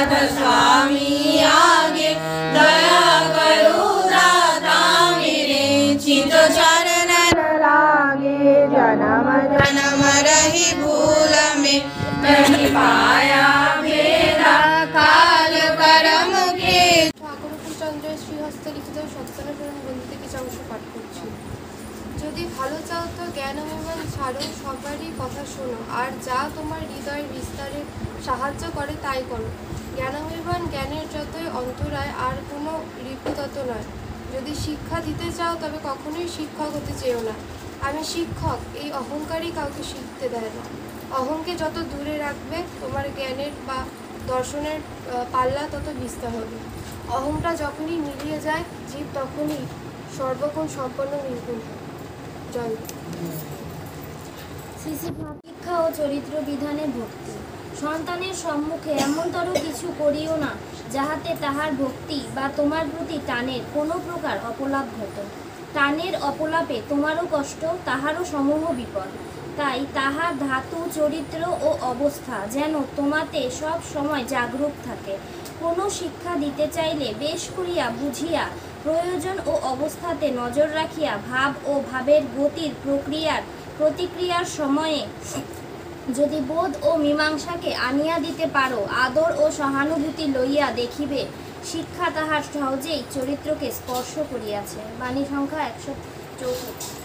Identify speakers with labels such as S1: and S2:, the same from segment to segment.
S1: नाथ स्वामी आगे दया करो दाता मेरे चित चरण लागे जन्म जन्म रही भूल में नहीं पाया भेदा काल कर्म के।
S2: ঠাকুরপুর চন্দ্রের শ্রীহস্ত লিখিত সত্যনারায়ণ গ্রন্থ থেকে কিছু অংশ পাঠ করছি। যদি ভালো চাও তো জ্ঞান অভিমান ছাড়ো, সবারই কথা শোনো, আর যা তোমার হৃদয়ের বিস্তারে সাহায্য করে তাই করো। জ্ঞান অভিমান জ্ঞানের যতই অন্তরায়, আর কোনো রিপু তত নয়। যদি শিক্ষা দিতে চাও তবে কখনোই শিক্ষক হতে চেও না। আমি শিক্ষক, এই অহংকারই কাউকে শিখতে দেয় না। অহংকে যত দূরে রাখবে তোমার জ্ঞানের বা দর্শনের পাল্লা তত বিস্তার হবে। অহংটা যখনই মিলিয়ে যায় জীব তখনই সর্বগুণ সম্পন্ন নির্গুণ হয়। জয়।
S3: শিক্ষা ও চরিত্র বিধানে ভক্তি। সন্তানের সম্মুখে এমনতর কিছু করিও না যাহাতে তাহার ভক্তি বা তোমার প্রতি টানের কোনো প্রকার অপলাপ ঘটে। টানের অপলাপে তোমারও কষ্ট, তাহারও সমূহ বিপদ। তাই তাহার ধাতু, চরিত্র ও অবস্থা যেন তোমাতে সব সময় জাগরূক থাকে। কোনো শিক্ষা দিতে চাইলে বেশ করিয়া বুঝিয়া, প্রয়োজন ও অবস্থাতে নজর রাখিয়া, ভাব ও ভাবের গতির প্রতিক্রিয়ার সময়ে যদি বোধ ও মীমাংসাকে আনিয়া দিতে পারো, আদর ও সহানুভূতি লইয়া দেখিবে শিক্ষা তাহার সহজেই চরিত্রকে স্পর্শ করিয়াছে। বাণী সংখ্যা 164।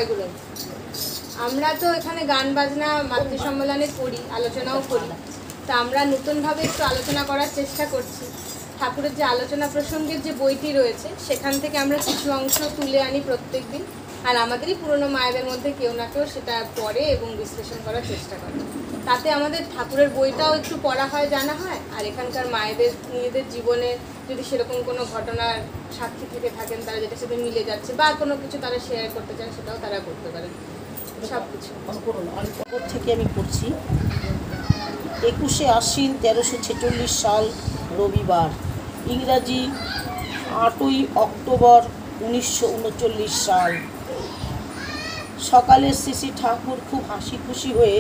S1: জয়গুরু। আমরা তো এখানে গান বাজনা মাতৃ সম্মেলনে করি, আলোচনাও করি। তা আমরা নতুনভাবে একটু আলোচনা করার চেষ্টা করছি। ঠাকুরের যে আলোচনা প্রসঙ্গের যে বইটি রয়েছে সেখান থেকে আমরা কিছু অংশ তুলে আনি প্রত্যেক দিন, আর আমাদেরই পুরনো মায়েদের মধ্যে কেউ না কেউ সেটা পড়ে এবং বিশ্লেষণ করার চেষ্টা করে। তাতে আমাদের ঠাকুরের বইটাও একটু পড়া হয়, জানা হয়, আর এখানকার মায়েদের নিজেদের জীবনে যদি সেরকম কোনো ঘটনার সাক্ষী থেকে থাকেন, তারা যেটা সাথে মিলে যাচ্ছে বা কোনো কিছু তারা শেয়ার করতে চান, সেটাও তারা করতে পারেন। সব কিছু
S4: থেকে আমি পড়ছি। 21শে আশ্বিন 1346 সাল রবিবার, ইংরাজি 8ই অক্টোবর 1939 সাল। সকালে শ্রী ঠাকুর খুব হাসি খুশি হয়ে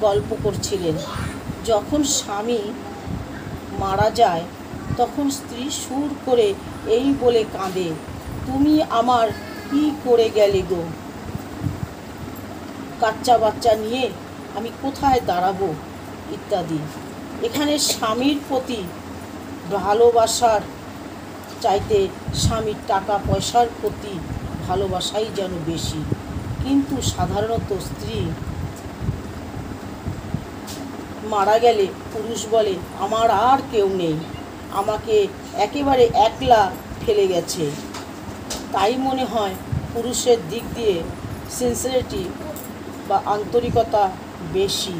S4: গল্প করছিলেন। যখন স্বামী মারা যায় তখন স্ত্রী সুর করে এই বলে কাঁদে, তুমি আমার কি করে গেলে গো, বাচ্চা বাচ্চা নিয়ে আমি কোথায় দাঁড়াবো ইত্যাদি। এখানে স্বামীর প্রতি ভালোবাসার চাইতে স্বামীর টাকা পয়সার প্রতি ভালোবাসাই যেন বেশি। কিন্তু সাধারণত স্ত্রী মারা গেলে পুরুষ বলে আমার আর কেউ নেই, আমাকে একেবারে একলা ফেলে গেছে। তাই মনে হয় পুরুষের দিক দিয়ে সিনসিয়ারিটি বা আন্তরিকতা বেশি।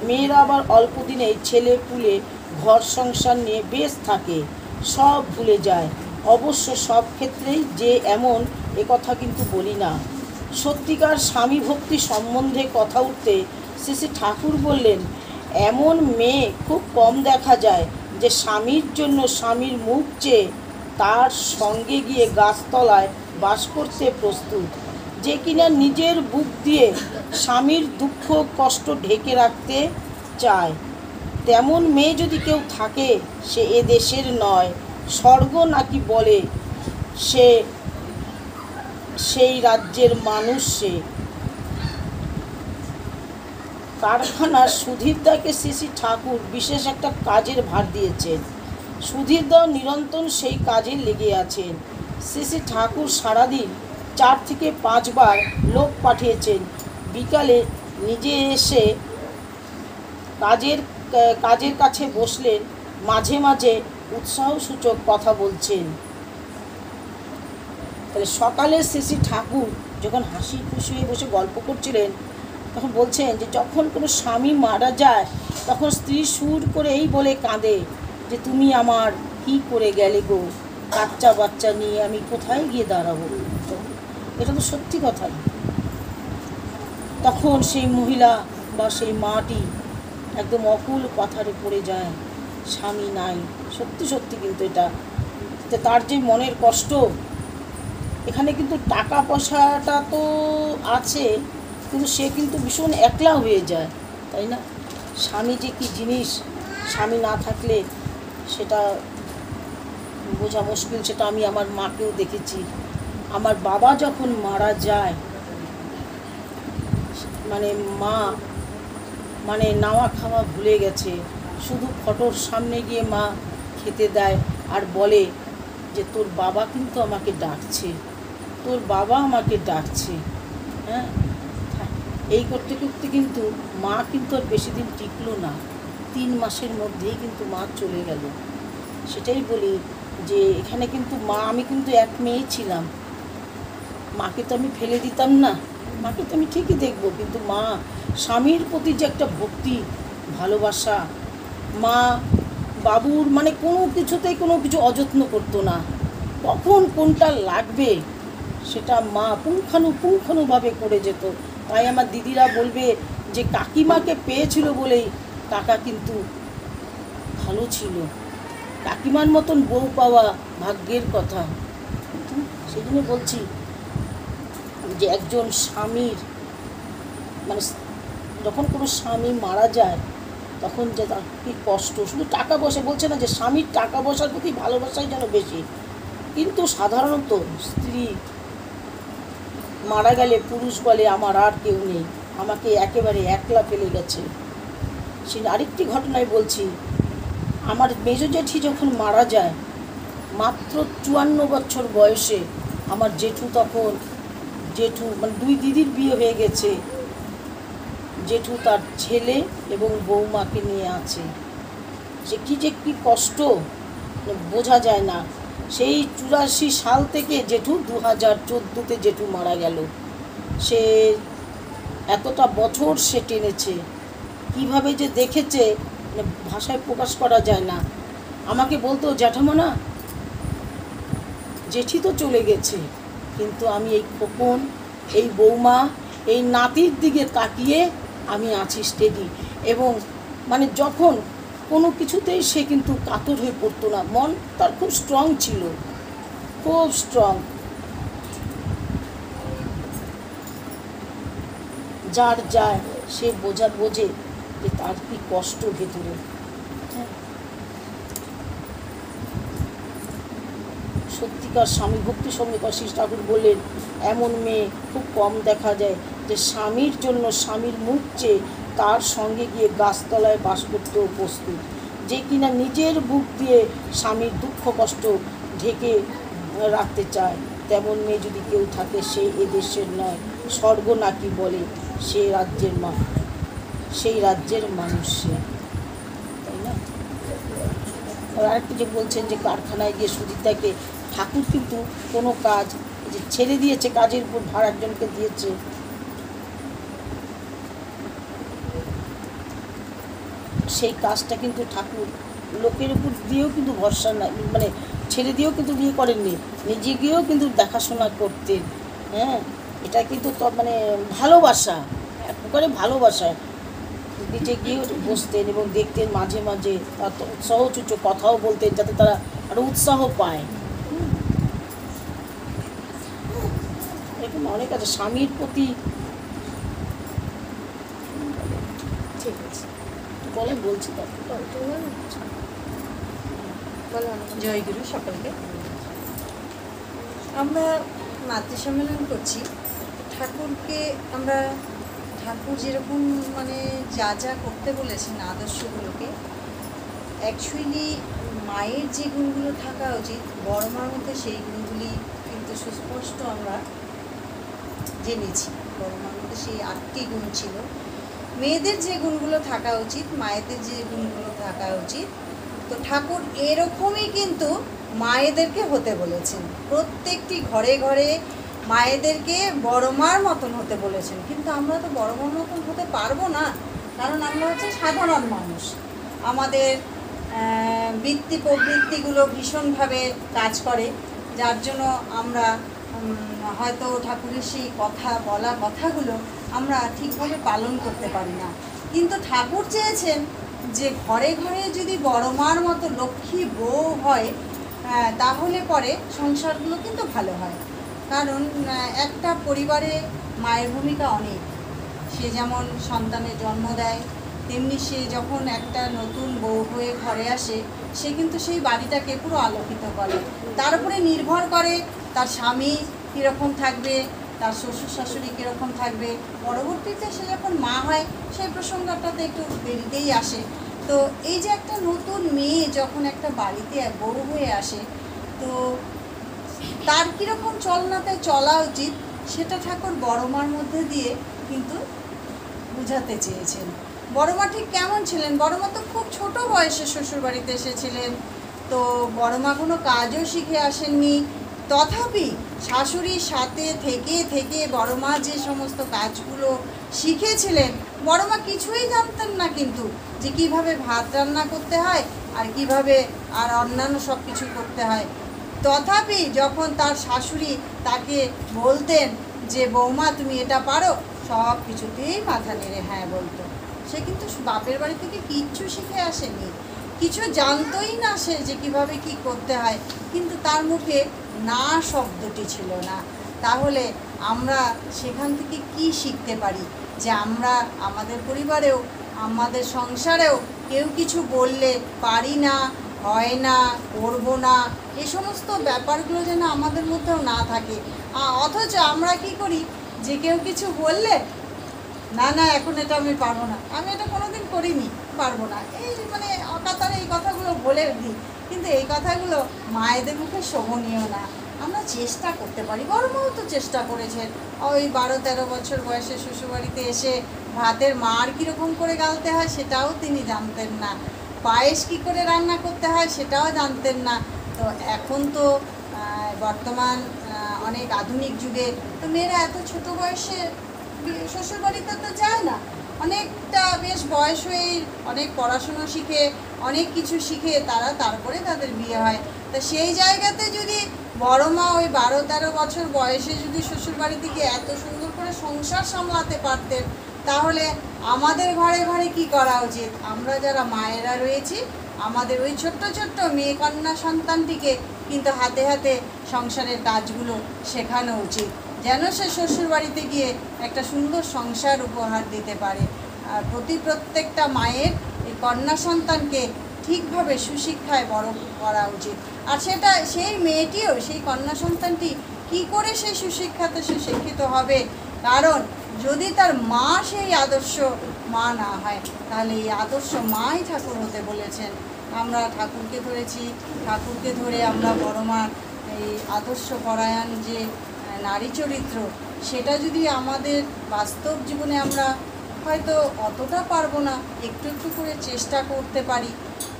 S4: মেয়েরা আবার অল্প দিনেই ছেলে পুলে ঘর সংসার নিয়ে বেশ থাকে, সব ভুলে যায়। অবশ্য সব ক্ষেত্রেই যে এমন একথা কিন্তু বলি না। সত্যিকার স্বামী ভক্তি সম্বন্ধে কথা উঠতে শ্রী ঠাকুর বললেন, এমন মেয়ে খুব কম দেখা যায় যে স্বামীর জন্য স্বামীর মুখ চেয়ে তার সঙ্গে গিয়ে গাছতলায় বাস করতে প্রস্তুত, যে কিনা নিজের বুক দিয়ে স্বামীর দুঃখ কষ্ট ঢেকে রাখতে চায়। তেমন মেয়ে যদি কেউ থাকে সে এ দেশের নয়, স্বর্গ নাকি বলে সে সেই রাজ্যের মানুষ। সে কারখানার সুধীরদাকে শ্রী ঠাকুর বিশেষ একটা কাজের ভার দিয়েছেন। সুধীরদাও নিরন্তর সেই কাজে লেগে আছেন। শ্রী ঠাকুর সারাদিন 4 থেকে 5 বার লোক পাঠিয়েছেন। বিকালে নিজে এসে কাজের কাছে বসলেন, মাঝে মাঝে উৎসাহসূচক কথা বলছেন। তাহলে সকালে শ্রী ঠাকুর যখন হাসি খুশি হয়ে বসে গল্প করছিলেন তখন বলছেন যে যখন কোনো স্বামী মারা যায় তখন স্ত্রী সুর করে এই বলে কাঁদে যে তুমি আমার কি করে গেলে গো, বাচ্চা বাচ্চা নিয়ে আমি কোথায় গিয়ে দাঁড়াবো। এটা তো সত্যি কথা। তখন সেই মহিলা বা সেই মাটি একদম অকুল পাথারে পড়ে যায়, স্বামী নাই। সত্যি সত্যি কিন্তু এটা তার যে মনের কষ্ট। এখানে কিন্তু টাকা পয়সাটা তো আছে, কিন্তু সে কিন্তু ভীষণ একলা হয়ে যায়, তাই না? স্বামী যে কী জিনিস, স্বামী না থাকলে সেটা বোঝা মুশকিল। সেটা আমি আমার মাকেও দেখেছি। আমার বাবা যখন মারা যায়, মা নাওয়া খাওয়া ভুলে গেছে, শুধু ফটোর সামনে গিয়ে মা খেতে দেয় আর বলে যে তোর বাবা কিন্তু আমাকে ডাকছে, তোর বাবা আমাকে ডাকছে। হ্যাঁ, এই করতে করতে কিন্তু মা কিন্তু আর বেশি দিন টিকলো না। 3 মাসের মধ্যেই কিন্তু মা চলে গেল। সেটাই বলি যে এখানে কিন্তু আমি কিন্তু এক মেয়েই ছিলাম। মাকে তো আমি ফেলে দিতাম না, মাকে তো আমি ঠিকই দেখবো, কিন্তু মা স্বামীর প্রতি যে একটা ভক্তি ভালোবাসা, মা বাবুর কোনো কিছুতেই কোনো কিছু অযত্ন করতো না। কখন কোনটা লাগবে সেটা মা পুঙ্খানুপুঙ্খানুভাবে করে যেত। তাই আমার দিদিরা বলবে যে কাকিমাকে পেয়েছিল বলেই কাকা কিন্তু ভালো ছিল। কাকিমার মতন বউ পাওয়া ভাগ্যের কথা। সেই জন্য বলছি যে একজন স্বামীর যখন কোনো স্বামী মারা যায় তখন যে তার কী কষ্ট। শুধু টাকা পয়সা বলছে না যে স্বামীর টাকা পয়সার প্রতি ভালোবাসাই যেন বেশি, কিন্তু সাধারণত স্ত্রী মারা গেলে পুরুষ বলে আমার আর কেউ নেই, আমাকে একেবারে একলা ফেলে গেছে। সে আরেকটি ঘটনায় বলছি, আমার মেজ জেঠি যখন মারা যায় মাত্র 54 বছর বয়সে, আমার জেঠু তখন জেঠু মানে 2 দিদির বিয়ে হয়ে গেছে, জেঠু তার ছেলে এবং বৌমাকে নিয়ে আছে। সে কি কষ্ট বোঝা যায় না। সেই 84 সাল থেকে জেঠু 2014-তে জেঠু মারা গেল। সে এতটা বছর সে টেনেছে, কিভাবে যে দেখেছে ভাষায় প্রকাশ করা যায় না। আমাকে বলতো, জ্যাঠামা জেঠি তো চলে গেছে, কিন্তু আমি এই খোকন, এই বৌমা, এই নাতির দিকে তাকিয়ে আমি আছি স্টেডি। এবং মানে যখন কোনো কিছুতেই সে কিন্তু কাতর হয়ে পড়তো না, মন তার খুব স্ট্রং ছিল, খুব স্ট্রং। যার যায় সে বোঝে যে তার কি কষ্ট ভেতরে। সত্যিকার স্বামী ভক্তি সঙ্গে অশিস ঠাকুর বললেন, এমন মেয়ে খুব কম দেখা যায় যে স্বামীর জন্য স্বামীর মুখ চেয়ে তার সঙ্গে গিয়ে গাছতলায় বাস করতেও প্রস্তুত, যে কিনা নিজের বুক দিয়ে স্বামীর দুঃখ কষ্ট ঢেকে রাখতে চায়। তেমন মেয়ে যদি কেউ থাকে, সে এদেশের নয়, স্বর্গ নাকি বলে সেই রাজ্যের মানুষ সে, তাই না? আরেকটু যে বলছেন যে কারখানায় গিয়ে সুজিতাকে ঠাকুর কিন্তু কোনো কাজ যে ছেড়ে দিয়েছে, কাজের উপর ভার একজনকে দিয়েছে। সেই কাজটা কিন্তু ঠাকুর লোকের উপর দিয়েও কিন্তু ভরসা না, মানে ছেড়ে দিয়েও কিন্তু বিয়ে করেননি, নিজে গিয়েও কিন্তু দেখাশোনা করতেন। হ্যাঁ, এটা কিন্তু মানে ভালোবাসা, এক প্রকারে ভালোবাসা। নিজে গিয়েও বসতেন এবং দেখতেন, মাঝে মাঝে উৎসাহচুচ কথাও বলতেন, যাতে তারা আরও উৎসাহ পায়। এরকম অনেক আছে স্বামীর প্রতি।
S1: ঠিক আছে,
S4: বলেন, বলছি তাকে।
S5: জয় গুরু সকলকে। আমরা মাতৃ সম্মেলন করছি, ঠাকুরকে আমরা, ঠাকুর যেরকম মানে যা যা করতে বলেছেন আদর্শগুলোকে, অ্যাকচুয়ালি মায়ের যে গুণগুলো থাকা উচিত বড় মার মধ্যে, সেই গুণগুলি কিন্তু সুস্পষ্ট আমরা জেনেছি। বড় মার মধ্যে সেই 8টি গুণ ছিল। মেয়েদের যে গুণগুলো থাকা উচিত, মায়েদের যে গুণগুলো থাকা উচিত, তো ঠাকুর এরকমই কিন্তু মায়েদেরকে হতে বলেছেন। প্রত্যেকটি ঘরে ঘরে মায়েদেরকে বড় মার মতন হতে বলেছেন। কিন্তু আমরা তো বড় মার মতন হতে পারবো না, কারণ আমরা হচ্ছে সাধারণ মানুষ। আমাদের বৃত্তি প্রবৃত্তিগুলো ভীষণভাবে কাজ করে, যার জন্য আমরা হয়তো ঠাকুরের সেই বলা কথাগুলো আমরা ঠিকভাবে পালন করতে পারি না। কিন্তু ঠাকুর চেয়েছেন যে ঘরে ঘরে যদি বড় মার মতো লক্ষ্মী বউ হয়, তাহলে পরে সংসারগুলো কিন্তু ভালো হয়। কারণ একটা পরিবারে মায়ের ভূমিকা অনেক। সে যেমন সন্তানের জন্ম দেয়, তেমনি সে যখন একটা নতুন বউ হয়ে ঘরে আসে, সে কিন্তু সেই বাড়িটাকে পুরো আলোকিত করে। তার উপরে নির্ভর করে তার স্বামী কীরকম থাকবে, তার শ্বশুর শাশুড়ি কীরকম থাকবে। পরবর্তীতে সে যখন মা হয়, সেই প্রসঙ্গটাতে একটু দেরিতেই আসে। তো এই যে একটা নতুন মেয়ে যখন একটা বাড়িতে বউ হয়ে আসে, তো তার কীরকম চলনাতে চলা উচিত, সেটা ঠাকুর বড় মার মধ্যে দিয়ে কিন্তু বোঝাতে চেয়েছেন। বড় মা ঠিক কেমন ছিলেন? বড় মা তো খুব ছোট বয়সে শ্বশুরবাড়িতে এসেছিলেন, তো বড় মা কোনো কাজও শিখে আসেননি। তথাপি শাশুড়ির সাথে থেকে থেকে বড় মা যে সমস্ত কাজগুলো শিখেছিলেন, বড় মা কিছুই জানতেন না কিন্তু, যে কীভাবে ভাত রান্না করতে হয় আর কিভাবে আর অন্যান্য সব কিছু করতে হয়। তথাপি যখন তার শাশুড়ি তাকে বলতেন যে বৌমা তুমি এটা পারো, সব কিছুতেই মাথা নেড়ে হ্যাঁ বলতো। সে কিন্তু বাপের বাড়ি থেকে কিচ্ছু শিখে আসেনি, কিছু জানতোই না সে যে কীভাবে কি করতে হয়, কিন্তু তার মুখে না শব্দটি ছিল না। তাহলে আমরা সেখান থেকে কি শিখতে পারি? যে আমরা আমাদের পরিবারেও, আমাদের সংসারেও কেউ কিছু বললে পারি না, হয় না, করবো না, এই সমস্ত ব্যাপারগুলো যেন আমাদের মধ্যেও না থাকে। অথচ আমরা কি করি, যে কেউ কিছু বললে না না এখন এটা আমি পারবো না, আমি এটা কোনোদিন করিনি, পারবো না, এই মানে অকাতরে এই কথাগুলো বলে দিই। কিন্তু এই কথাগুলো মায়েদের মুখে শোভনীয় না। আমরা চেষ্টা করতে পারি। বড় মাও তো চেষ্টা করেছেন, ওই 12-13 বছর বয়সে শ্বশুরবাড়িতে এসে ভাতের মার কীরকম করে গালতে হয় সেটাও তিনি জানতেন না, পায়েস কী করে রান্না করতে হয় সেটাও জানতেন না। তো এখন তো বর্তমান অনেক আধুনিক যুগে তো মেয়েরা এত ছোট বয়সে শ্বশুরবাড়িতে তো যায় না, অনেকটা বেশ বয়স হয়ে অনেক পড়াশুনো শিখে অনেক কিছু শিখে তারপরে তাদের বিয়ে হয়। তা সেই জায়গাতে যদি বড় মা ওই 12-13 বছর বয়সে যদি শ্বশুরবাড়ি থেকে এত সুন্দর করে সংসার সামলাতে পারতেন, তাহলে আমাদের ঘরে ঘরে কি করা উচিত? আমরা যারা মায়েরা রয়েছি আমাদের ওই ছোট্ট ছোট্ট মেয়ে কন্যা সন্তানটিকে কিন্তু হাতে হাতে সংসারের কাজগুলো শেখানো উচিত, যেন সে শ্বশুরবাড়িতে গিয়ে একটা সুন্দর সংসার উপহার দিতে পারে। আর প্রত্যেকটা মায়ের এই কন্যা সন্তানকে ঠিকভাবে সুশিক্ষায় বড় করা উচিত। আর সেই মেয়েটিও, সেই কন্যা সন্তানটি কী করে সেই সুশিক্ষাতে সুশিক্ষিত হবে? কারণ যদি তার মা সেই আদর্শ মা না হয়, তাহলে এই আদর্শ মাই ঠাকুর হতে বলেছেন। আমরা ঠাকুরকে ধরেছি, ঠাকুরকে ধরে আমরা বড় মার এই আদর্শ পরায়ণ যে নারী চরিত্র, সেটা যদি আমাদের বাস্তব জীবনে আমরা হয়তো অতটা পারবো না, একটু একটু করে চেষ্টা করতে পারি।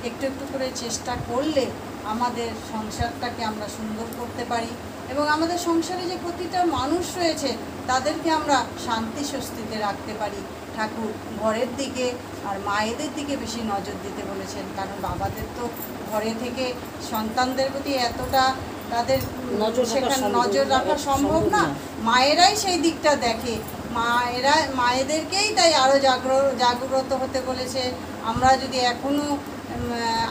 S5: একটু একটু করে চেষ্টা করলে আমাদের সংসারটাকে আমরা সুন্দর করতে পারি এবং আমাদের সংসারে যে প্রতিটা মানুষ রয়েছে তাদেরকে আমরা শান্তি স্বস্তিতে রাখতে পারি। ঠাকুর ঘরের দিকে আর মায়েদের দিকে বেশি নজর দিতে বলেছেন, কারণ বাবাদের তো ঘরে থেকে সন্তানদের প্রতি এতটা তাদের নজর রাখা সম্ভব না। মায়েরাই সেই দিকটা দেখে, মায়েদেরকেই তাই আরও জাগ্রত হতে বলেছে। আমরা যদি এখনো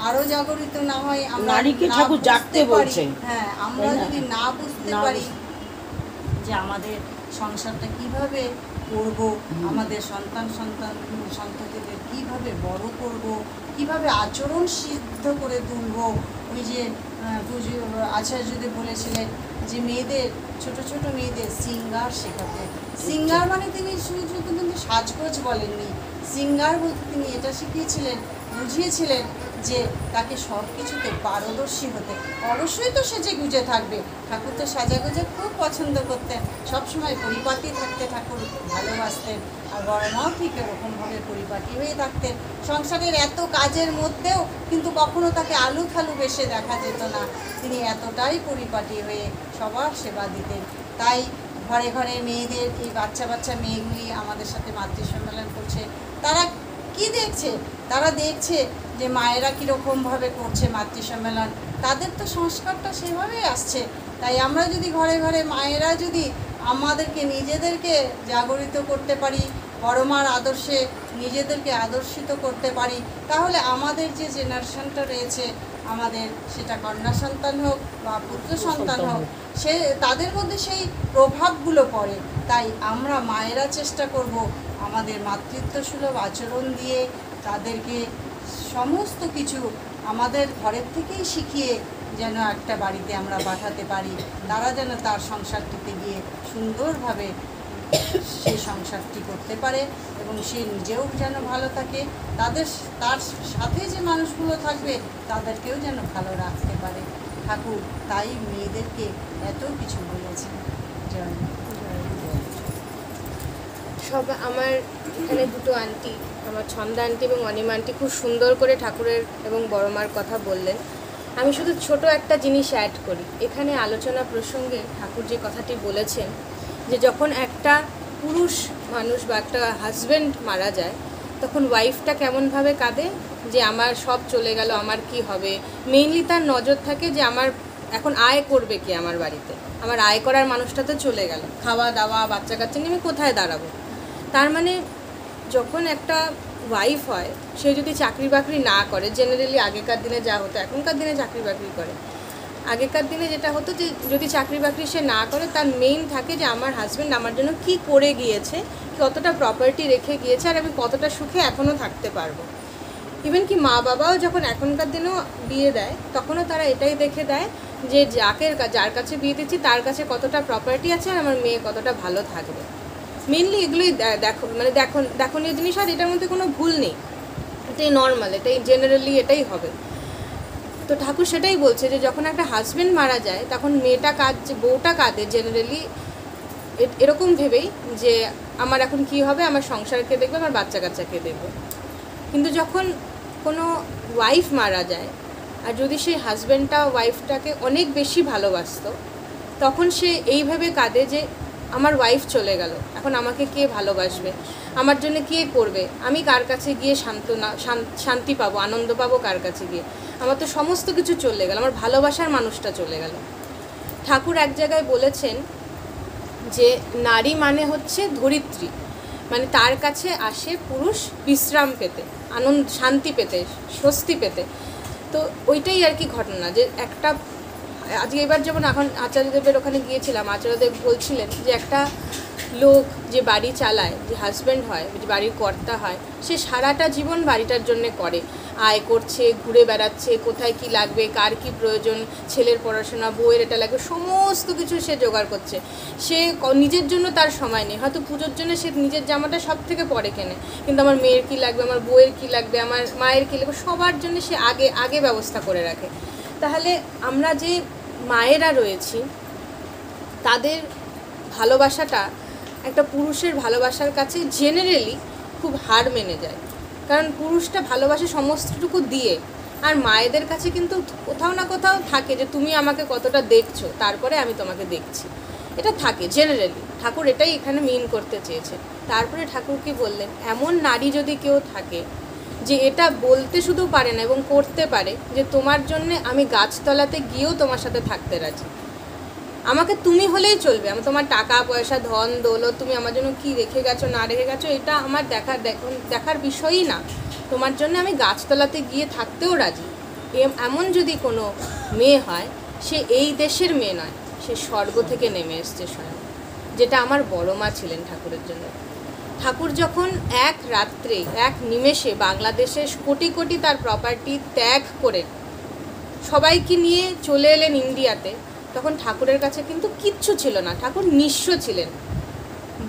S5: আরো জাগরিত না হয়, আমরা
S4: নারীকে ঠাকুর জাগতে বলছে।
S5: হ্যাঁ, আমরা যদি না বুঝতে পারি যে আমাদের সংসারটা কিভাবে করব, আমাদের সন্ততিদের কিভাবে বড় করব, কিভাবে আচরণ সিদ্ধ করে তুলব। ওই যে আচার্যদের বলেছিলেন যে মেয়েদের, ছোট ছোট মেয়েদের সিঙ্গার শেখাতে। সিঙ্গার মানে তিনি শুধু কিন্তু সাজগোজ বলেননি, সিঙ্গার বলতে তিনি এটা শিখিয়েছিলেন, বুঝিয়েছিলেন যে তাকে সব কিছুতে পারদর্শী হতে। অবশ্যই তো সেজে গুজে থাকবে, ঠাকুর তো সাজাগুজে খুব পছন্দ করতেন, সবসময় পরিপাটি থাকতে ঠাকুর ভালোবাসতেন। আর বড় মাও ঠিক এরকমভাবে পরিপাটি হয়ে থাকতেন। সংসারের এত কাজের মধ্যেও কিন্তু কখনো তাকে আলু থালু বেশে দেখা যেত না, তিনি এতটাই পরিপাটি হয়ে সবার সেবা দিতেন। তাই ঘরে ঘরে মেয়েদের, এই বাচ্চা মেয়েগুলি আমাদের সাথে মাতৃ সম্মেলন করছে, তারা কি দেখছে? তারা দেখছে যে মায়েরা কীরকমভাবে করছে মাতৃ সম্মেলন, তাদের তো সংস্কারটা সেভাবেই আসছে। তাই আমরা যদি ঘরে ঘরে মায়েরা যদি আমাদেরকে নিজেদেরকে জাগরিত করতে পারি, বড় মার আদর্শে নিজেদেরকে আদর্শিত করতে পারি, তাহলে আমাদের যে জেনারেশনটা রয়েছে, আমাদের সেটা কন্যা সন্তান হোক বা পুত্র সন্তান হোক, তাদের মধ্যে সেই প্রভাবগুলো পড়ে। তাই আমরা মায়েরা চেষ্টা করব আমাদের মাতৃত্ব সুলভ আচরণ দিয়ে তাদেরকে সমস্ত কিছু আমাদের ঘরের থেকেই শিখিয়ে যেন একটা বাড়িতে আমরা পাঠাতে পারি, তারা যেন তার সংসারটিতে গিয়ে সুন্দরভাবে সেই সংসারটি করতে পারে এবং সে নিজেও যেন ভালো থাকে, তার সাথে যে মানুষগুলো থাকবে তাদেরকেও যেন ভালো রাখতে পারে। ঠাকুর তাই মেয়েদেরকে এত কিছু বলেছেন। জয়
S1: সব আমার এখানে দুটো আন্টি, আমার ছন্দা আন্টি এবং অনিমা আন্টি খুব সুন্দর করে ঠাকুরের এবং বড় মার কথা বললেন। আমি শুধু ছোট একটা জিনিস অ্যাড করি এখানে আলোচনা প্রসঙ্গে। ঠাকুর যে কথাটি বলেছেন যে যখন একটা পুরুষ মানুষ বা একটা হাজব্যান্ড মারা যায়, তখন ওয়াইফটা কেমনভাবে কাঁদে যে আমার সব চলে গেল, আমার কি হবে। মেইনলি তার নজর থাকে যে আমার এখন আয় করবে কি আমার বাড়িতে, আমার আয় করার মানুষটা তো চলে গেল, খাওয়া দাওয়া বাচ্চা কাচ্চা নিয়ে আমি কোথায় দাঁড়াবো। তার মানে যখন একটা ওয়াইফ হয়, সে যদি চাকরি বাকরি না করে, জেনারেলি আগেকার দিনে যা হতো, এখনকার দিনে চাকরি বাকরি করে, আগেকার দিনে যেটা হতো যে যদি চাকরি বাকরি সে না করে, তার মেইন থাকে যে আমার হাজব্যান্ড আমার জন্য কি করে গিয়েছে, কতটা প্রপার্টি রেখে গিয়েছে, আর আমি কতটা সুখে এখনও থাকতে পারবো। ইভেন কি মা বাবাও যখন এখনকার দিনেও বিয়ে দেয়, তখনও তারা এটাই দেখে দেয় যে যার কাছে বিয়ে দিচ্ছি তার কাছে কতটা প্রপার্টি আছে আর আমার মেয়ে কতটা ভালো থাকবে। মেনলি এগুলোই দেখনীয় জিনিস, আর এটার মধ্যে কোনো ভুল নেই, এটাই নর্মাল, এটাই জেনারেলি এটাই হবে। তো ঠাকুর সেটাই বলছে যে যখন একটা হাজব্যান্ড মারা যায় তখন বউটা কাঁদে জেনারেলি এরকম ভেবেই যে আমার এখন কি হবে, আমার সংসারকে দেখবে, আমার বাচ্চা কাচ্চাকে দেখবে। কিন্তু যখন কোনো ওয়াইফ মারা যায় আর যদি সেই হাজব্যান্ডটা ওয়াইফটাকে অনেক বেশি ভালোবাসতো, তখন সে এইভাবে কাঁদে যে আমার ওয়াইফ চলে গেল, এখন আমাকে কে ভালোবাসবে, আমার জন্য কে করবে, আমি কার কাছে গিয়ে শান্তি পাবো, আনন্দ পাবো কার কাছে গিয়ে, আমার তো সমস্ত কিছু চলে গেল, আমার ভালোবাসার মানুষটা চলে গেল। ঠাকুর এক জায়গায় বলেছেন যে নারী মানে হচ্ছে ধরিত্রী, মানে তার কাছে আসে পুরুষ বিশ্রাম পেতে, শান্তি পেতে, স্বস্তি পেতে। তো ওইটাই আর কি ঘটনা, যে একটা আজকে এবার যেমন এখন আচার্যদেবের ওখানে গিয়েছিলাম, আচার্যদেব বলছিলেন যে একটা লোক যে বাড়ি চালায়, যে হাজব্যান্ড হয়, যে বাড়ির কর্তা হয়, সে সারাটা জীবন বাড়িটার জন্যে করে, আয় করছে, ঘুরে বেড়াচ্ছে, কোথায় কি লাগবে, কার কি প্রয়োজন, ছেলের পড়াশোনা, বউয়ের এটা লাগবে, সমস্ত কিছু সে জোগাড় করছে। সে নিজের জন্য তার সময় নেই, হয়তো পুজোর জন্য সে নিজের জামাটা সব থেকে পরে কেনে, কিন্তু আমার মেয়ের কি লাগবে, আমার বউয়ের কি লাগবে, আমার মায়ের কী লাগবে, সবার জন্য সে আগে ব্যবস্থা করে রাখে। তাহলে আমরা যে মায়েরা রয়েছি তাদের ভালোবাসাটা একটা পুরুষের ভালোবাসার কাছে জেনারেলি খুব হার মেনে যায়, কারণ পুরুষটা ভালোবাসে সমস্তটুকু দিয়ে, আর মায়েদের কাছে কিন্তু কোথাও না কোথাও থাকে যে তুমি আমাকে কতটা দেখছো, তারপরে আমি তোমাকে দেখছি, এটা থাকে জেনারেলি। ঠাকুর এটাই এখানে মিন করতে চেয়েছে। তারপরে ঠাকুর কি বললেন, এমন নারী যদি কেউ থাকে যে এটা বলতে শুধু পারে না এবং করতে পারে যে তোমার জন্যে আমি গাছতলাতে গিয়েও তোমার সাথে থাকতে রাজি, আমাকে তুমি হলেই চলবে, আমি তোমার টাকা পয়সা ধন দৌলত তুমি আমার জন্য কি রেখে গেছো না রেখে গেছো এটা আমার দেখার বিষয়ই না, তোমার জন্য আমি গাছতলাতে গিয়ে থাকতেও রাজি। এমন যদি কোনো মেয়ে হয়, সে এই দেশের মেয়ে নয়, সে স্বর্গ থেকে নেমে এসছে স্বয়ং, যেটা আমার বড় মা ছিলেন ঠাকুরের জন্য। ঠাকুর যখন এক রাত্রে এক নিমেষে বাংলাদেশের কোটি কোটি তার প্রপার্টি ত্যাগ করে সবাইকে নিয়ে চলে এলেন ইন্ডিয়াতে, তখন ঠাকুরের কাছে কিন্তু কিচ্ছু ছিল না, ঠাকুর নিঃস্ব ছিলেন।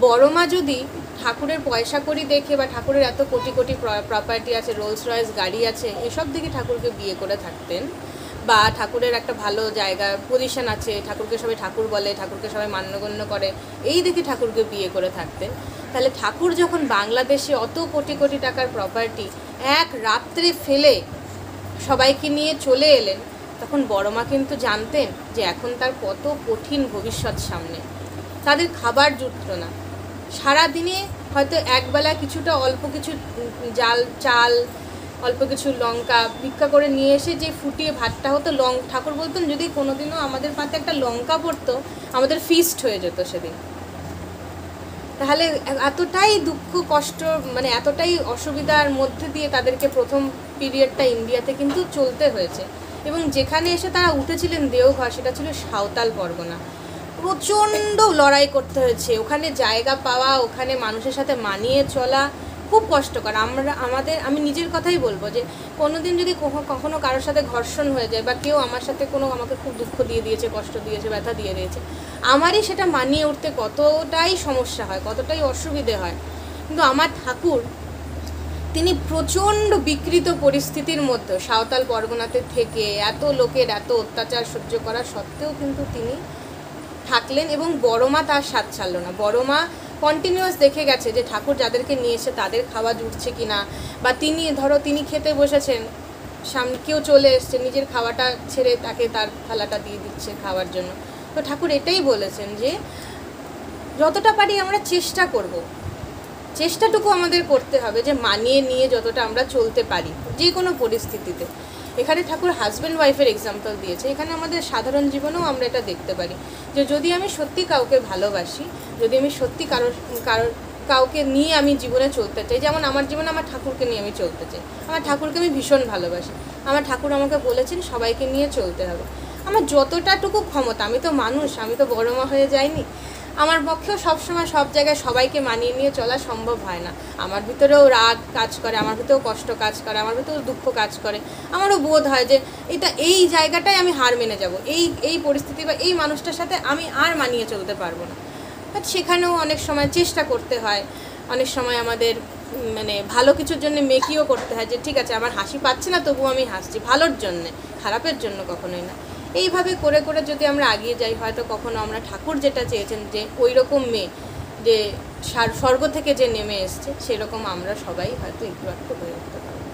S1: বড় মা যদি ঠাকুরের পয়সা করি দেখে বা ঠাকুরের এত কোটি কোটি প্রপার্টি আছে, রোলস রয়েস গাড়ি আছে, এসব দিকে ঠাকুরকে বিয়ে করে থাকতেন, বা ঠাকুরের একটা ভালো জায়গা পজিশন আছে, ঠাকুরকে সবাই ঠাকুর বলে, ঠাকুরকে সবাই মান্যগণ্য করে, এই দেখে ঠাকুরকে বিয়ে করে থাকতেন, তাহলে ঠাকুর যখন বাংলাদেশে অত কোটি কোটি টাকার প্রপার্টি এক রাত্রে ফেলে সবাইকে নিয়ে চলে এলেন, তখন বড় মা কিন্তু জানতেন যে এখন তার কত কঠিন ভবিষ্যৎ সামনে। তাদের খাবার জুটল না, সারাদিনে হয়তো একবেলা কিছুটা অল্প কিছু চাল অল্প কিছু লঙ্কা ভিক্ষা করে নিয়ে এসে যে ফুটিয়ে ভাতটা হতো, ঠাকুর বলতেন যদি কোনোদিনও আমাদের পাতে একটা লঙ্কা পড়তো আমাদের ফিস্ট হয়ে যেত সেদিন। তাহলে এতটাই দুঃখ কষ্ট, মানে এতটাই অসুবিধার মধ্যে দিয়ে তাদেরকে প্রথম পিরিয়ডটা ইন্ডিয়াতে কিন্তু চলতে হয়েছে। এবং যেখানে এসে তারা উঠেছিলেন দেওঘর, সেটা ছিল সাঁওতাল পরগনা, প্রচণ্ড লড়াই করতে হয়েছে, ওখানে জায়গা পাওয়া, ওখানে মানুষের সাথে মানিয়ে চলা খুব কষ্টকর। আমি নিজের কথাই বলবো যে কোনো দিন যদি কখনো কারোর সাথে ঘর্ষণ হয়ে যায় বা কেউ আমার সাথে আমাকে খুব দুঃখ দিয়ে দিয়েছে, কষ্ট দিয়েছে, ব্যথা দিয়ে দিয়েছে, আমারই সেটা মানিয়ে উঠতে কতটাই সমস্যা হয়, কতটাই অসুবিধে হয়। কিন্তু আমার ঠাকুর তিনি প্রচণ্ড বিকৃত পরিস্থিতির মধ্যে সাঁওতাল পরগনাতে থেকে এত লোকের এত অত্যাচার সহ্য করা সত্ত্বেও কিন্তু তিনি থাকলেন, এবং বড় মা তার সাথ ছাড়ল না। বড় মা কন্টিনিউয়াস দেখে গেছে যে ঠাকুর যাদেরকে নিয়ে এসে তাদের খাওয়া জুটছে কিনা, বা তিনি খেতে বসেছেন, সামনে কেউ চলে এসছে, নিজের খাওয়াটা ছেড়ে তাকে তার থালাটা দিয়ে দিচ্ছে খাওয়ার জন্য। তো ঠাকুর এটাই বলেছেন যে যতটা পারি আমরা চেষ্টা করব, চেষ্টাটুকু আমাদের করতে হবে যে মানিয়ে নিয়ে যতটা আমরা চলতে পারি যে কোনো পরিস্থিতিতে। এখানে ঠাকুর হাজব্যান্ড ওয়াইফের এক্সাম্পল দিয়েছে, এখানে আমাদের সাধারণ জীবনেও আমরা এটা দেখতে পারি যে যদি আমি সত্যি কাউকে ভালোবাসি, যদি আমি সত্যি কাউকে নিয়ে আমি জীবনে চলতে চাই, যেমন আমার জীবনে আমার ঠাকুরকে নিয়ে আমি চলতে চাই, আমার ঠাকুরকে আমি ভীষণ ভালোবাসি, আমার ঠাকুর আমাকে বলেছেন সবাইকে নিয়ে চলতে হবে। আমার যতটাটুকু ক্ষমতা, আমি তো মানুষ, আমি তো বড় মা হয়ে যাইনি, আমার পক্ষেও সবসময় সব জায়গায় সবাইকে মানিয়ে নিয়ে চলা সম্ভব হয় না। আমার ভিতরেও রাগ কাজ করে, আমার ভিতরেও কষ্ট কাজ করে, আমার ভিতরেও দুঃখ কাজ করে, আমারও বোধ হয় যে এই জায়গাটায় আমি হার মেনে যাব, এই পরিস্থিতি বা এই মানুষটার সাথে আমি আর মানিয়ে চলতে পারবো না। বাট সেখানেও অনেক সময় চেষ্টা করতে হয়, অনেক সময় আমাদের মানে ভালো কিছুর জন্য মেকিও করতে হয়, যে ঠিক আছে আমার হাসি পাচ্ছে না তবুও আমি হাসছি, ভালোর জন্যে, খারাপের জন্য কখনোই না। এইভাবে করে করে যদি আমরা এগিয়ে যাই, হয়তো কখনো আমরা ঠাকুর যেটা চেয়েছেন যে ওই রকম মেয়ে যে স্বর্গ থেকে যে নেমে এসছে, সেরকম আমরা সবাই হয়তো একটু একটু হয়ে উঠতে পারবো।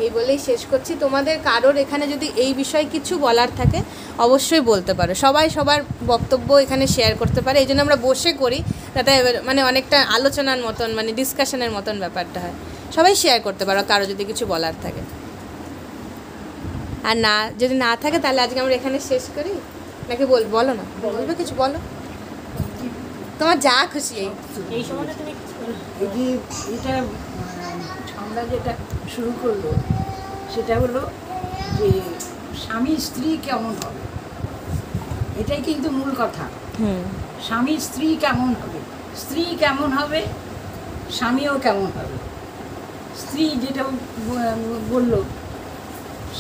S1: এই বলেই শেষ করছি। তোমাদের কারোর এখানে যদি এই বিষয়ে কিছু বলার থাকে অবশ্যই বলতে পারো, সবাই সবার বক্তব্য এখানে শেয়ার করতে পারে। এই জন্য আমরা বসে করি, যাতে মানে অনেকটা আলোচনার মতন, মানে ডিসকাশনের মতন ব্যাপারটা হয়। সবাই শেয়ার করতে পারো কারো যদি কিছু বলার থাকে। আর না, যদি না থাকে তাহলে আজকে আমরা এখানে শেষ করি, নাকি বলো না, বলবে কিছু বলো, তোমার যা খুশি।
S4: এই সময়টা তুমি এই যে এটা আমরা যেটা শুরু করলো সেটা হলো যে স্বামী স্ত্রী কেমন হবে, এটাই কিন্তু মূল কথা। স্বামী স্ত্রী কেমন হবে, স্ত্রী কেমন হবে, স্বামীও কেমন হবে। স্ত্রী যেটা বলল,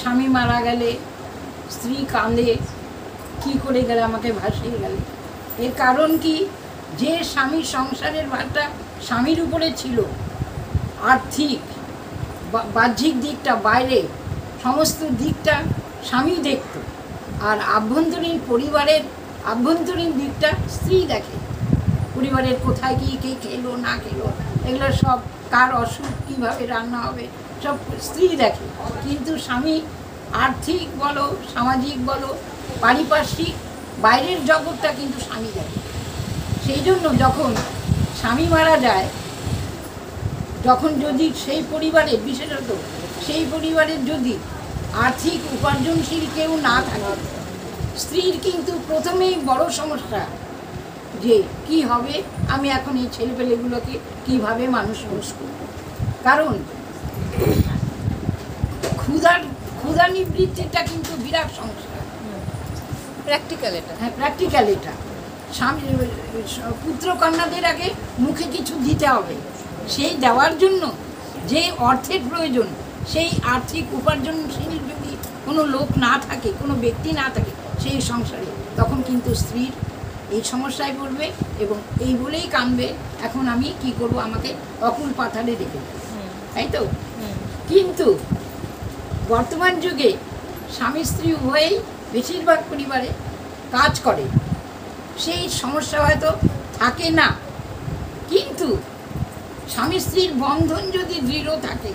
S4: স্বামী মারা গেলে স্ত্রী কাঁদে, কি করে গেলে আমাকে ভাসিয়ে গেলে। এর কারণ কি, যে স্বামীর সংসারের ভারটা স্বামীর উপরে ছিল, আর্থিক বাহ্যিক দিকটা, বাইরে সমস্ত দিকটা স্বামী দেখত, আর আভ্যন্তরীণ পরিবারের আভ্যন্তরীণ দিকটা স্ত্রী দেখে। পরিবারের কোথায় কি কে খেলো না খেলো, এগুলো সব, কার অসুখ কীভাবে রান্না হবে, সব স্ত্রী দেখে। কিন্তু স্বামী আর্থিক বলো, সামাজিক বলো, পারিপার্শ্বিক বাইরের জগৎটা কিন্তু স্বামী দেখে। সেই জন্য যখন স্বামী মারা যায়, যখন যদি সেই পরিবারে, বিশেষত সেই পরিবারের যদি আর্থিক উপার্জনশীল কেউ না থাকে, স্ত্রীর কিন্তু প্রথমেই বড় সমস্যা যে কি হবে, আমি এখন এই ছেলেপেলেগুলোকে কিভাবে মানুষ করব। কারণ ক্ষুধা নিবৃত্তিটা কিন্তু বিরাট সমস্যা।
S1: প্র্যাকটিক্যাল এটা,
S4: হ্যাঁ প্র্যাকটিক্যাল এটা। স্বামী পুত্র কন্যাদের আগে মুখে কিছু দিতে হবে, সেই দেওয়ার জন্য যে অর্থের প্রয়োজন, সেই আর্থিক উপার্জনশীল যদি কোনো লোক না থাকে, কোনো ব্যক্তি না থাকে সেই সংসারে, তখন কিন্তু স্ত্রীর এই সমস্যায় পড়বে এবং এই বলেই কাঁদবে, এখন আমি কি করব, আমাকে অকুল পাথারে রেখে দেবে, তাই তো। কিন্তু বর্তমান যুগে স্বামী স্ত্রী উভয়েই বেশিরভাগ পরিবারে কাজ করে, সেই সমস্যা হয়তো থাকে না। কিন্তু স্বামী স্ত্রীর বন্ধন যদি দৃঢ় থাকে,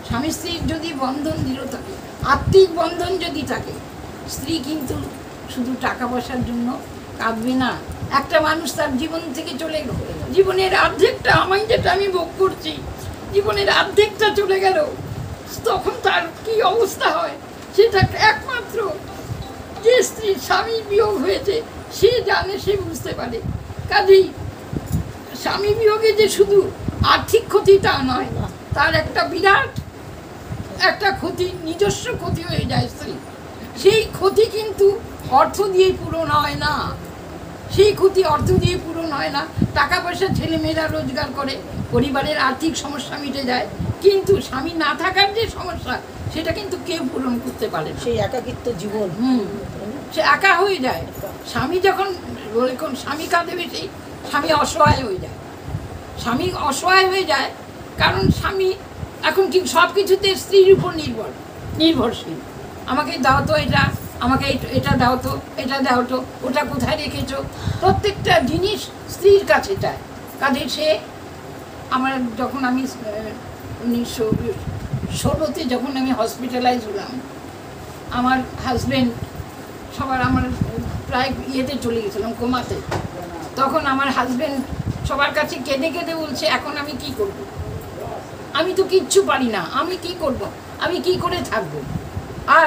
S4: স্বামী স্ত্রীর যদি বন্ধন দৃঢ় থাকে, আত্মিক বন্ধন যদি থাকে, স্ত্রী কিন্তু শুধু টাকা পয়সার জন্য কাঁদবে না। একটা মানুষ তার জীবন থেকে চলে গেল, জীবনের অর্ধেকটা, যেটা আমি ভোগ করছি, জীবনের অর্ধেকটা চলে গেল, তখন তার কি অবস্থা হয় সেটা একমাত্র যে স্ত্রীর স্বামী বিয়োগ হয়েছে সে জানে, সে বুঝতে পারে। কাজেই স্বামী বিয়োগে যে শুধু আর্থিক ক্ষতি তা নয়, তার একটা বিরাট একটা ক্ষতি, নিজস্ব ক্ষতি হয়ে যায় স্ত্রী। সেই ক্ষতি কিন্তু অর্থ দিয়ে পূরণ হয় না, সেই ক্ষতি অর্থ দিয়ে পূরণ হয় না। টাকা পয়সা ছেলেমেয়েরা রোজগার করে, পরিবারের আর্থিক সমস্যা মিটে যায়, কিন্তু স্বামী না থাকার যে সমস্যা সেটা কিন্তু কেউ পূরণ করতে পারে না।
S6: সেই একাকিত্ব জীবন,
S4: সে একা হয়ে যায়। স্বামী যখন স্বামী কাঁদে বেশি, স্বামী অসহায় হয়ে যায়। স্বামী অসহায় হয়ে যায় কারণ স্বামী এখন কি সব কিছুতে স্ত্রীর উপর নির্ভরশীল। আমাকে দাও তো এটা, আমাকে এটা দাও তো, এটা দাও তো, ওটা কোথায় রেখেছো, প্রত্যেকটা জিনিস স্ত্রীর কাছে চায়। কাজে সে যখন আমি 1916-তে যখন আমি হসপিটালাইজ হলাম, আমার হাজব্যান্ড আমার প্রায় ইয়েতে চলে গেছিলাম, কোমাতে। তখন আমার হাজব্যান্ড সবার কাছে কেঁদে কেঁদে বলছে, এখন আমি কি করব, আমি তো কিচ্ছু পারি না, আমি কি করব, আমি কি করে থাকবো। আর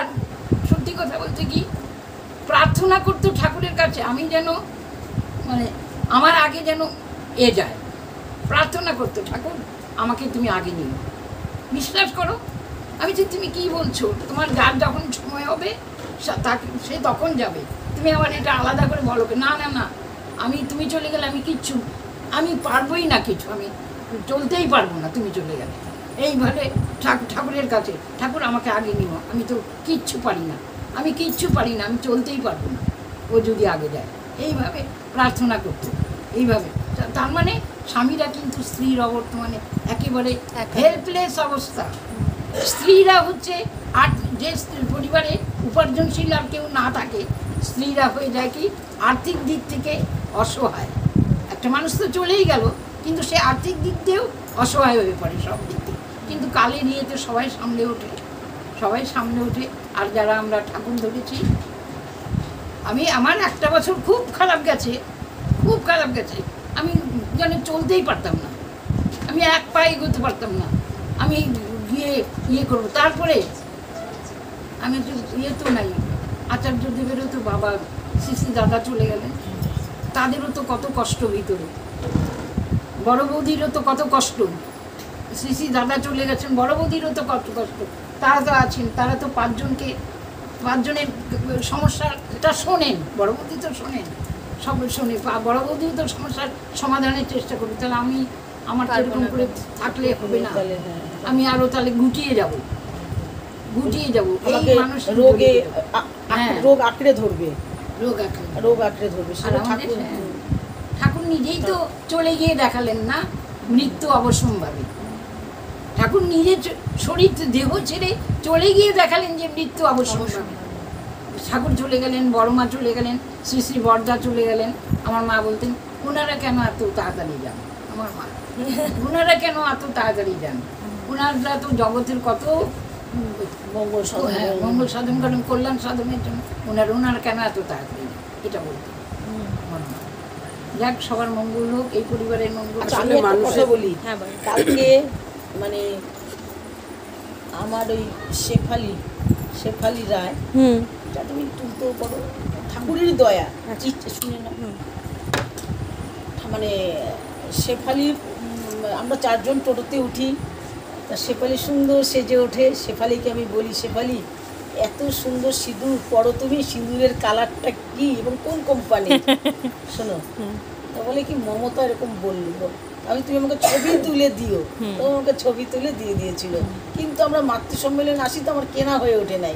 S4: সত্যি কথা বলতে কি, প্রার্থনা করতো ঠাকুরের কাছে আমি যেন, মানে আমার আগে যেন যায়, প্রার্থনা করতো, ঠাকুর আমাকে তুমি আগে নিও। বিশ্বাস করো, আমি যে তুমি কি বলছো, তোমার যার যখন সময় হবে সে তখন যাবে, তুমি আমার এটা আলাদা করে বলো। না না না, তুমি চলে গেলে আমি পারবোই না কিছু, আমি চলতেই পারবো না তুমি চলে গেলে। এইভাবে ঠাকুরের কাছে, ঠাকুর আমাকে আগে নিও, আমি তো কিচ্ছু পারি না, আমি চলতেই পারবো না, ও যদি আগে যায়। এইভাবে প্রার্থনা করতো, এইভাবে। তার মানে
S6: স্বামীরা কিন্তু স্ত্রীর বর্তমানে একেবারে হেল্পলেস অবস্থা। স্ত্রীরা হচ্ছে আর যে পরিবারে উপার্জনশীল আর কেউ না থাকে, স্ত্রীরা হয়ে যায় কি আর্থিক দিক থেকে অসহায়। একটা মানুষ তো চলেই গেল, কিন্তু সে আর্থিক দিক দিয়েও অসহায় হয়ে পড়ে সব দিক থেকে। কিন্তু কালের ইয়েতে সবাই সামনে ওঠে, সবাই সামনে ওঠে। আর যারা আমরা ঠাকুর ধরেছি, আমার একটা বছর খুব খারাপ গেছে, খুব খারাপ গেছে। আমি যেন চলতেই পারতাম না, আমি এক পায়ে এগোতে পারতাম না। আমি গিয়ে ইয়ে করবো, তারপরে আমি ইয়ে তো নাই, আচার্যদেবেরও তো বাবা শ্রী দাদা চলে গেলেন, তাদেরও তো কত কষ্ট ভিতরে, বড় বৌদিরও তো কত কষ্ট। শ্রী দাদা চলে গেছেন, বড় বৌদিরও তো কত কষ্ট। তারা তো আছেন, তারা তো পাঁচজনের সমস্যাটা শোনেন, বড় বৌদি তো শোনেন, সব শোনে। বড় বৌদিও তো সমস্যার সমাধানের চেষ্টা করি। তাহলে আমার এরকম করে থাকলে হবে না, আমি আরো তাহলে গুটিয়ে যাব। এই মানুষ
S4: রোগে
S6: হ্যাঁ,
S4: রোগ আঁকড়ে ধরবে,
S6: রোগ আঁকড়ে
S4: ধরবে।
S6: আর আমাদের ঠাকুর নিজেই তো চলে গিয়ে দেখালেন না মৃত্যু অবশ্যম্ভাবী। ঠাকুর নিজের শরীর দেহ ছেড়ে চলে গিয়ে দেখালেন যে মৃত্যু অবশ্যম্ভাবী। ঠাকুর চলে গেলেন, বড় মা চলে গেলেন, শ্রী শ্রী বড়দা চলে গেলেন। আমার মা বলতেন, ওনারা কেন এত তাড়াতাড়ি যান? আমার মা, ওনারা কেন এত তাড়াতাড়ি যান? ওনারা তো জগতের কত মঙ্গল সাধন করেন, কল্যাণ সাধনের জন্য। ওনারা কেন এত তাড়াতাড়ি যান? এটা বলতেন আমার মা। যাক, সবার মঙ্গল হোক, এই পরিবারের মঙ্গল।
S4: আমি একটা কথা বলি, কালকে মানে আমার ওই শেফালি রায়, যা তুমি তুলতেও পারো, ঠাকুরের দয়া, শুনে না, মানে শেফালি, আমরা 4 জন টোটোতে উঠি, তা শেফালি সুন্দর সেজে ওঠে। শেফালিকে আমি বলি, শেফালি এত সুন্দর সিঁদুর পরো তুমি, সিঁদুরের কালারটা কি এবং কোন কোম্পানি? শোনো, তা বলে কি মমতা এরকম বললো, আমি তুমি আমাকে ছবি তুলে দিও, তো আমাকে ছবি তুলে দিয়ে দিয়েছিল। কিন্তু আমরা মাতৃ সম্মেলন আসি তো আমার কেনা হয়ে ওঠে নাই।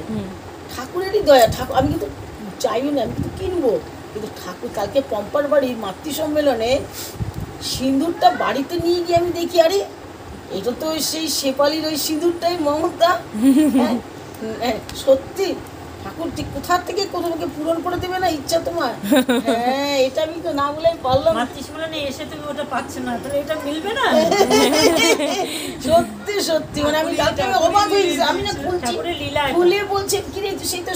S4: ঠাকুরেরই দয়া, ঠাকুর আমি কিন্তু চাইও না, আমি কিন্তু কিনবো, কিন্তু ঠাকুর কালকে পম্পার বাড়ির মাতৃ সম্মেলনে সিঁদুরটা বাড়িতে নিয়ে গিয়ে আমি দেখি, আরে এটা তো সেই শেফালির ওই সিঁদুরটাই মমতা। হ্যাঁ, সত্যি ঠাকুর ঠিক কোথা থেকে তোমাকে পূরণ করে দেবে না ইচ্ছা তোমার। হ্যাঁ, এটা আমি তো না বলে পারলাম।
S7: মাতৃসম্মেলনে এসে তুমি ওটা পাচ্ছ না, তাহলে এটা মিলবে না।
S4: সত্যি মানে আমি কালকে অবাক হয়ে গেছি। আমি না খুলে বলছি, কি রে সেই তো